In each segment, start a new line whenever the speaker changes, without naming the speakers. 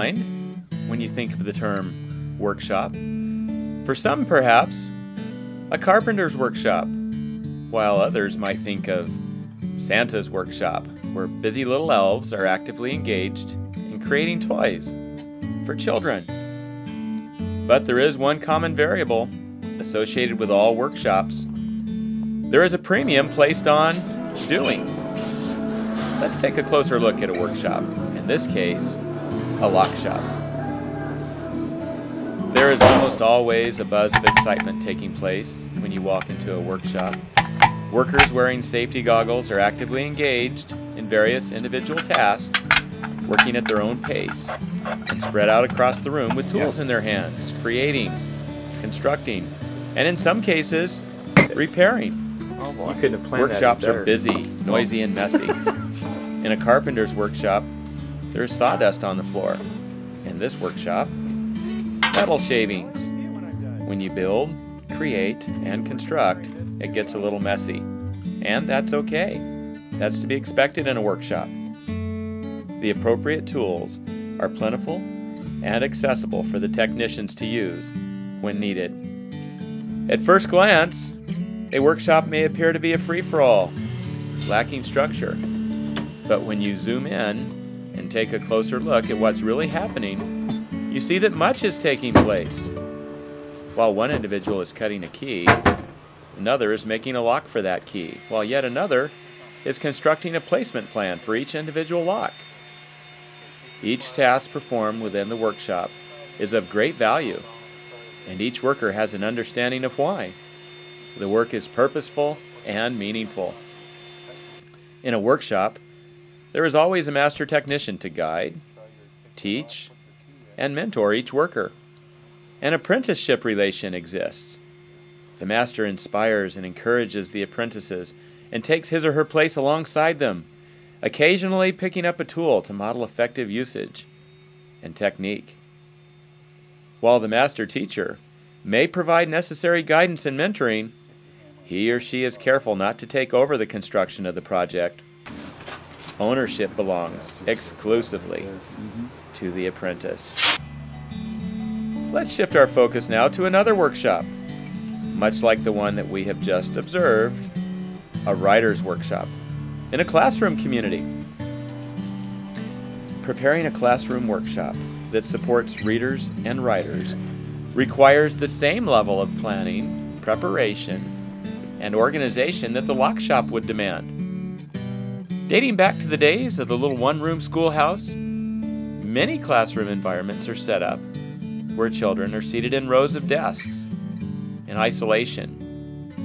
mind when you think of the term workshop? For some, perhaps, a carpenter's workshop, while others might think of Santa's workshop, where busy little elves are actively engaged in creating toys for children. But there is one common variable associated with all workshops. There is a premium placed on doing. Let's take a closer look at a workshop, in this case, a lock shop. There is almost always a buzz of excitement taking place when you walk into a workshop. Workers wearing safety goggles are actively engaged in various individual tasks, working at their own pace, and spread out across the room with tools in their hands, creating, constructing, and in some cases, repairing.
You couldn't have planned
Workshops
that
are busy, noisy, and messy. In a carpenter's workshop, there is sawdust on the floor. In this workshop, metal shavings. When you build, create, and construct, it gets a little messy. And that's okay. That's to be expected in a workshop. The appropriate tools are plentiful and accessible for the technicians to use when needed. At first glance, a workshop may appear to be a free-for-all, lacking structure. But when you zoom in and take a closer look at what's really happening, you see that much is taking place. While one individual is cutting a key, another is making a lock for that key, while yet another is constructing a placement plan for each individual lock. Each task performed within the workshop is of great value, and each worker has an understanding of why. The work is purposeful and meaningful. In a workshop, there is always a master technician to guide, teach, and mentor each worker. An apprenticeship relation exists. The master inspires and encourages the apprentices and takes his or her place alongside them, occasionally picking up a tool to model effective usage and technique. While the master teacher may provide necessary guidance and mentoring, he or she is careful not to take over the construction of the project. Ownership belongs exclusively to the apprentice. Let's shift our focus now to another workshop, much like the one that we have just observed, a writer's workshop in a classroom community. Preparing a classroom workshop that supports readers and writers requires the same level of planning, preparation, and organization that the lock shop would demand. Dating back to the days of the little one-room schoolhouse, many classroom environments are set up where children are seated in rows of desks, in isolation,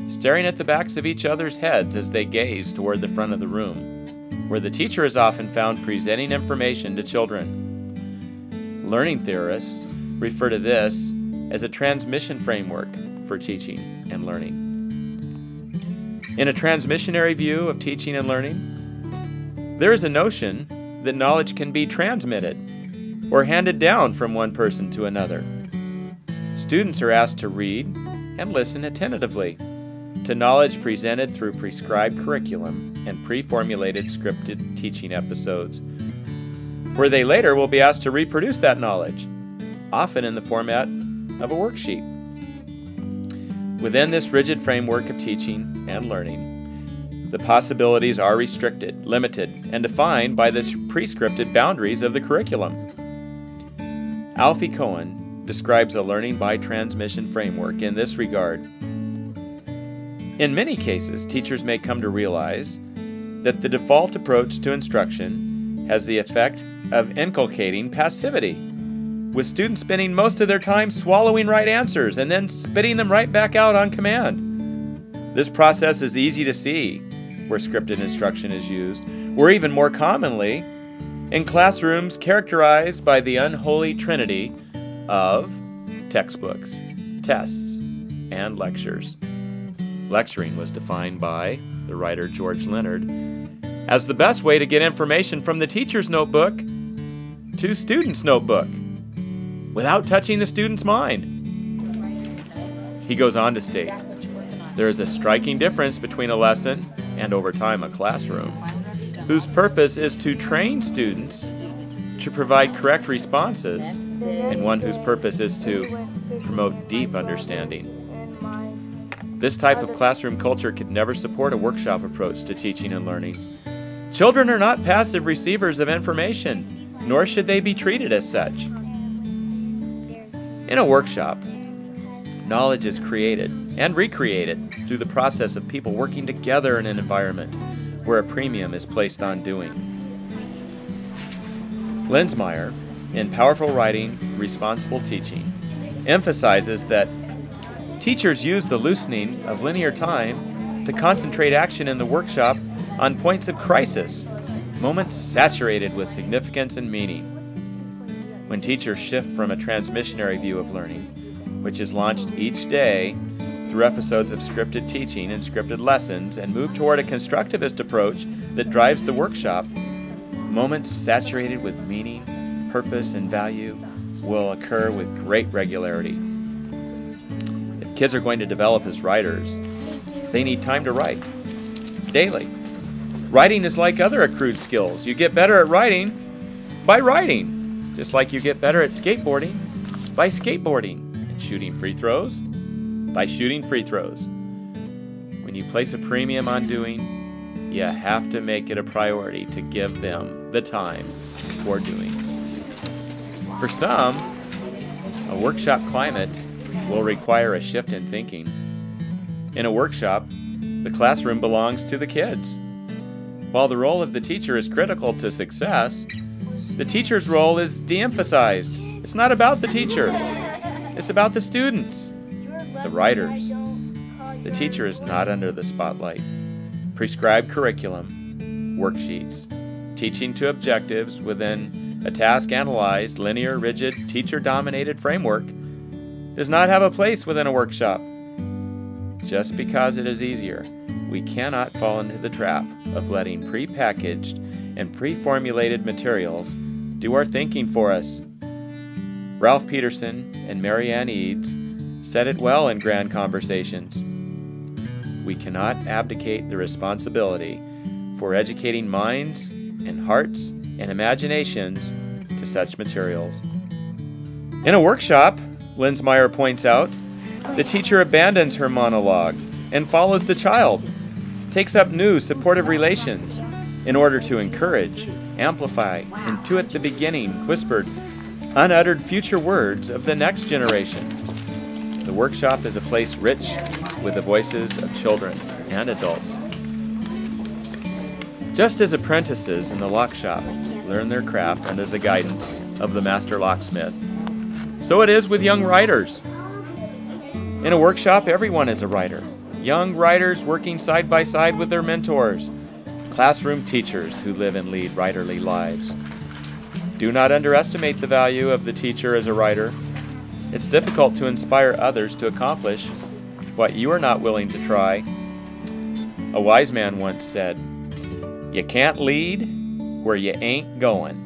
staring at the backs of each other's heads as they gaze toward the front of the room, where the teacher is often found presenting information to children. Learning theorists refer to this as a transmission framework for teaching and learning. In a transmissionary view of teaching and learning, there is a notion that knowledge can be transmitted or handed down from one person to another. Students are asked to read and listen attentively to knowledge presented through prescribed curriculum and pre-formulated scripted teaching episodes, where they later will be asked to reproduce that knowledge, often in the format of a worksheet. Within this rigid framework of teaching and learning, the possibilities are restricted, limited, and defined by the prescripted boundaries of the curriculum. Alfie Cohen describes a learning by transmission framework in this regard. In many cases, teachers may come to realize that the default approach to instruction has the effect of inculcating passivity, with students spending most of their time swallowing right answers and then spitting them right back out on command. This process is easy to see where scripted instruction is used, or even more commonly, in classrooms characterized by the unholy trinity of textbooks, tests, and lectures. Lecturing was defined by the writer George Leonard as the best way to get information from the teacher's notebook to student's notebook without touching the student's mind. He goes on to state, there is a striking difference between a lesson and over time a classroom, whose purpose is to train students teacher provide correct responses, and one whose purpose is to promote deep understanding. This type of classroom culture could never support a workshop approach to teaching and learning. Children are not passive receivers of information, nor should they be treated as such. In a workshop, knowledge is created and recreated through the process of people working together in an environment where a premium is placed on doing. Lenzmeyer, in Powerful Writing, Responsible Teaching, emphasizes that teachers use the loosening of linear time to concentrate action in the workshop on points of crisis, moments saturated with significance and meaning. When teachers shift from a transmissionary view of learning, which is launched each day through episodes of scripted teaching and scripted lessons, and move toward a constructivist approach that drives the workshop, moments saturated with meaning, purpose, and value will occur with great regularity. If kids are going to develop as writers, they need time to write, daily. Writing is like other accrued skills. You get better at writing by writing, just like you get better at skateboarding by skateboarding, and shooting free throws by shooting free throws. When you place a premium on doing, you have to make it a priority to give them the time for doing. For some, a workshop climate will require a shift in thinking. In a workshop, the classroom belongs to the kids. While the role of the teacher is critical to success, the teacher's role is de-emphasized. It's not about the teacher. It's about the students, the writers. The teacher is not under the spotlight. Prescribed curriculum, worksheets, teaching to objectives within a task-analyzed, linear, rigid, teacher-dominated framework does not have a place within a workshop. Just because it is easier, we cannot fall into the trap of letting prepackaged and pre-formulated materials do our thinking for us. Ralph Peterson and Mary Ann Eads said it well in Grand Conversations. We cannot abdicate the responsibility for educating minds and hearts and imaginations to such materials. In a workshop, Lenzmeyer points out, the teacher abandons her monologue and follows the child, takes up new supportive relations in order to encourage, amplify, intuit the beginning, whispered, unuttered future words of the next generation. The workshop is a place rich with the voices of children and adults. Just as apprentices in the lock shop learn their craft under the guidance of the master locksmith, so it is with young writers. In a workshop, everyone is a writer. Young writers working side by side with their mentors, classroom teachers who live and lead writerly lives. Do not underestimate the value of the teacher as a writer. It's difficult to inspire others to accomplish what you are not willing to try. A wise man once said, "You can't lead where you ain't going."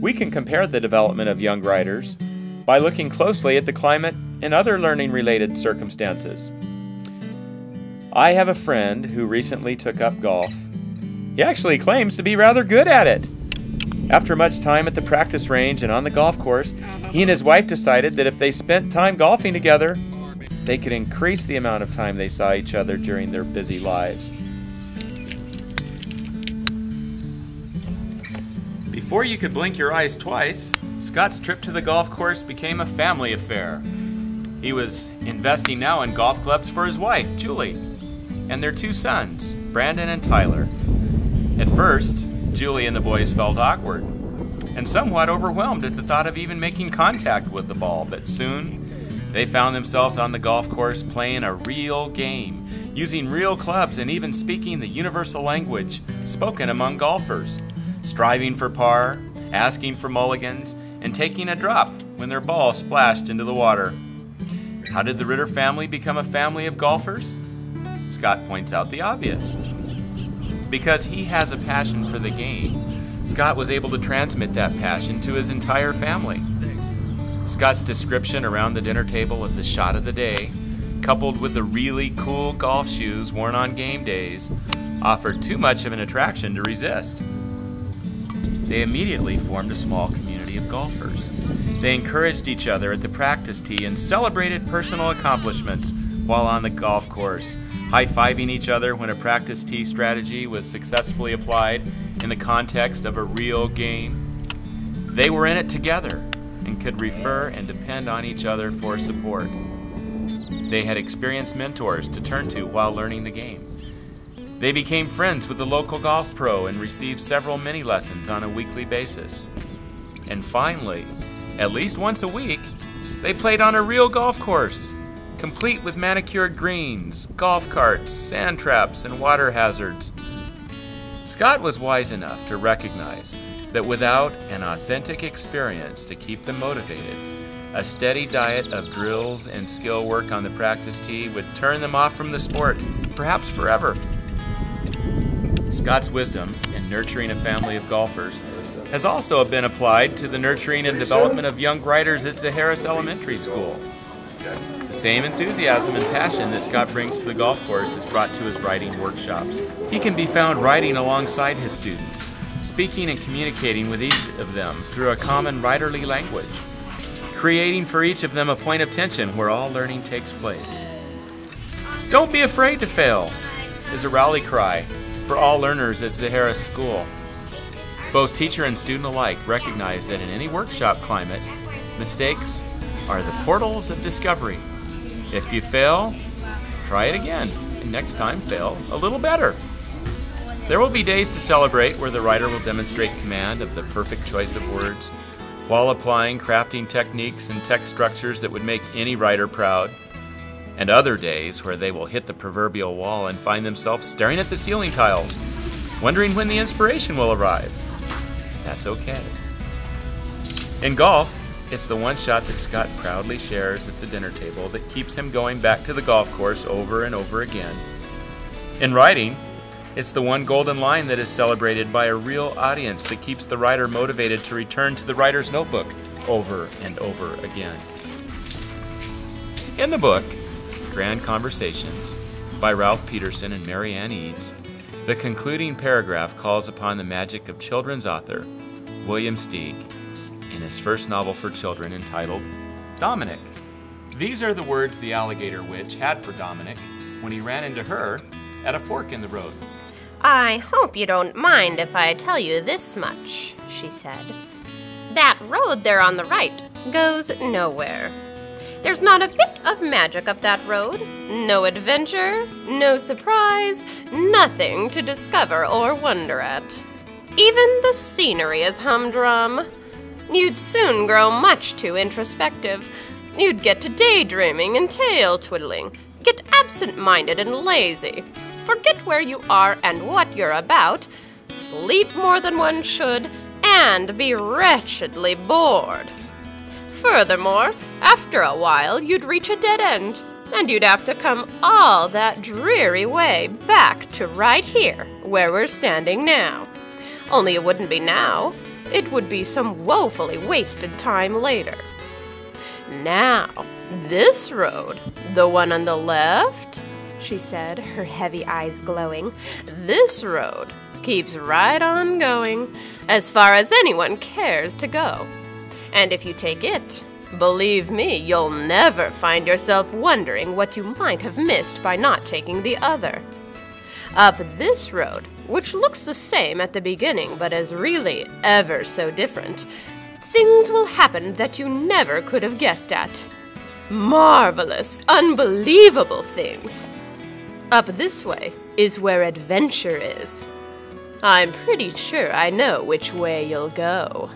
We can compare the development of young writers by looking closely at the climate and other learning-related circumstances. I have a friend who recently took up golf. He actually claims to be rather good at it. After much time at the practice range and on the golf course, he and his wife decided that if they spent time golfing together, they could increase the amount of time they saw each other during their busy lives. Before you could blink your eyes twice, Scott's trip to the golf course became a family affair. He was investing now in golf clubs for his wife, Julie, and their two sons, Brandon and Tyler. At first, Julie and the boys felt awkward and somewhat overwhelmed at the thought of even making contact with the ball, but soon they found themselves on the golf course playing a real game, using real clubs and even speaking the universal language spoken among golfers, striving for par, asking for mulligans, and taking a drop when their ball splashed into the water. How did the Ritter family become a family of golfers? Scott points out the obvious. Because he has a passion for the game, Scott was able to transmit that passion to his entire family. Scott's description around the dinner table of the shot of the day, coupled with the really cool golf shoes worn on game days, offered too much of an attraction to resist. they immediately formed a small community of golfers. They encouraged each other at the practice tee and celebrated personal accomplishments while on the golf course, high-fiving each other when a practice tee strategy was successfully applied in the context of a real game. They were in it together and could refer and depend on each other for support. They had experienced mentors to turn to while learning the game. They became friends with the local golf pro and received several mini lessons on a weekly basis. And finally, at least once a week, they played on a real golf course, complete with manicured greens, golf carts, sand traps, and water hazards. Scott was wise enough to recognize that without an authentic experience to keep them motivated, a steady diet of drills and skill work on the practice tee would turn them off from the sport, perhaps forever. Scott's wisdom in nurturing a family of golfers has also been applied to the nurturing and development of young writers at Zaharis Elementary School. The same enthusiasm and passion that Scott brings to the golf course is brought to his writing workshops. He can be found writing alongside his students, speaking and communicating with each of them through a common writerly language, creating for each of them a point of tension where all learning takes place. "Don't be afraid to fail" is a rally cry for all learners at Zaharis School. Both teacher and student alike recognize that in any workshop climate, mistakes are the portals of discovery. If you fail, try it again, and next time fail a little better. There will be days to celebrate where the writer will demonstrate command of the perfect choice of words while applying crafting techniques and text structures that would make any writer proud, and other days where they will hit the proverbial wall and find themselves staring at the ceiling tiles, wondering when the inspiration will arrive. That's okay. In golf, it's the one shot that Scott proudly shares at the dinner table that keeps him going back to the golf course over and over again. In writing, it's the one golden line that is celebrated by a real audience that keeps the writer motivated to return to the writer's notebook over and over again. In the book, Grand Conversations, by Ralph Peterson and Mary Ann Eads, the concluding paragraph calls upon the magic of children's author William Steig in his first novel for children entitled Dominic. These are the words the alligator witch had for Dominic when he ran into her at a fork in the road.
"I hope you don't mind if I tell you this much," she said. "That road there on the right goes nowhere. There's not a bit of magic up that road, no adventure, no surprise, nothing to discover or wonder at. Even the scenery is humdrum. You'd soon grow much too introspective. You'd get to daydreaming and tail-twiddling, get absent-minded and lazy, forget where you are and what you're about, sleep more than one should, and be wretchedly bored. Furthermore, after a while, you'd reach a dead end, and you'd have to come all that dreary way back to right here, where we're standing now. Only it wouldn't be now. It would be some woefully wasted time later. Now, this road, the one on the left," she said, her heavy eyes glowing, "this road keeps right on going, as far as anyone cares to go. And if you take it, believe me, you'll never find yourself wondering what you might have missed by not taking the other. Up this road, which looks the same at the beginning but is really ever so different, things will happen that you never could have guessed at. Marvelous, unbelievable things. Up this way is where adventure is. I'm pretty sure I know which way you'll go."